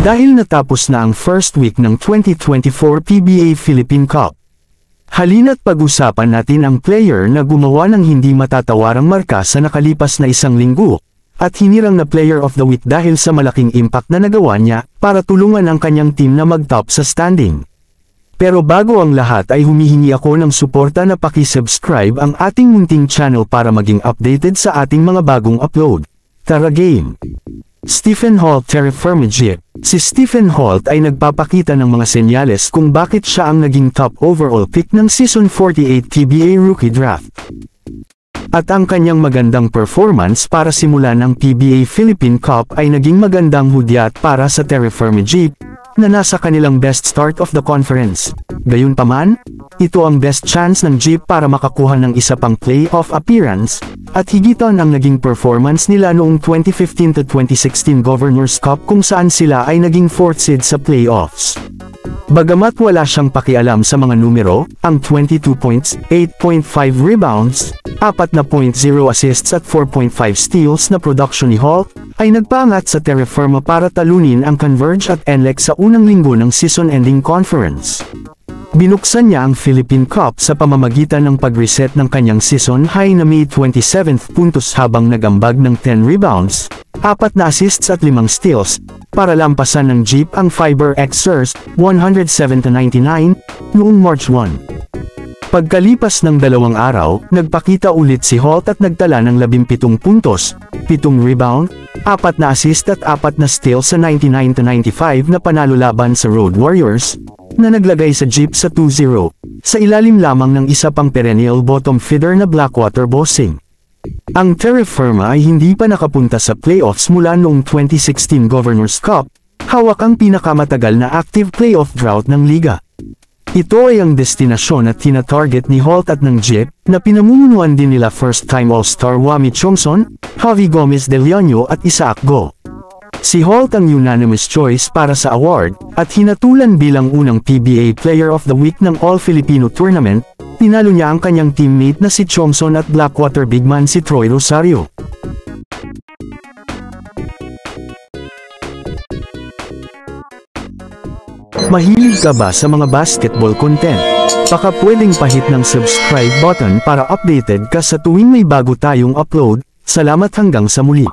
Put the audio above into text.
Dahil natapos na ang first week ng 2024 PBA Philippine Cup. Halina't pag-usapan natin ang player na gumawa ng hindi matatawarang marka sa nakalipas na isang linggo, at hinirang na Player of the Week dahil sa malaking impact na nagawa niya para tulungan ang kanyang team na mag-top sa standing. Pero bago ang lahat ay humihingi ako ng suporta na paki-subscribe ang ating munting channel para maging updated sa ating mga bagong upload. Tara game! Stephen Holt Terraform Jeep. Si Stephen Holt ay nagpapakita ng mga senyales kung bakit siya ang naging top overall pick ng Season 48 PBA Rookie Draft. At ang kanyang magandang performance para simulan ang PBA Philippine Cup ay naging magandang hudyat para sa Terraform Jeep, na nasa kanilang best start of the conference. Gayunpaman, ito ang best chance ng Jeep para makakuha ng isa pang playoff appearance, at higitan ang naging performance nila noong 2015 to 2016 Governors Cup kung saan sila ay naging 4th seed sa playoffs. Bagamat wala siyang pakialam sa mga numero, ang 22 points, 8.5 rebounds, 4.0 assists at 4.5 steals na production ni Holt, ay nagpaangat sa Terra Firma para talunin ang Converge at NLEX sa unang linggo ng season-ending conference. Binuksan niya ang Philippine Cup sa pamamagitan ng pag-reset ng kanyang season high na may 27th puntos habang nagambag ng 10 rebounds, 4 na assists at 5 steals, para lampasan ng Jeep ang Fiber Xers 107-99 noong March 1. Pagkalipas ng 2 araw, nagpakita ulit si Holt at nagtala ng 17 puntos, 7 rebound, 4 na assist at 4 na steals sa 99-95 na panalo laban sa Road Warriors, na naglagay sa Jeep sa 2-0, sa ilalim lamang ng isa pang perennial bottom feeder na Blackwater Bossing. Ang Terra Firma ay hindi pa nakapunta sa playoffs mula noong 2016 Governors Cup, hawak ang pinakamatagal na active playoff drought ng liga. Ito ay ang destinasyon at tina-target ni Holt at ng Jeep, na pinamumunuan din nila first-time All-Star Wami Chongson, Javi Gomez de Leon at Isaac Go. Si Holt ang unanimous choice para sa award, at hinatulan bilang unang PBA Player of the Week ng All-Filipino Tournament. Tinalo niya ang kanyang teammate na si Chongson at Blackwater bigman si Troy Rosario. Mahilig ka ba sa mga basketball content? Baka pwedeng pahit ng subscribe button para updated ka sa tuwing may bago tayong upload. Salamat hanggang sa muli.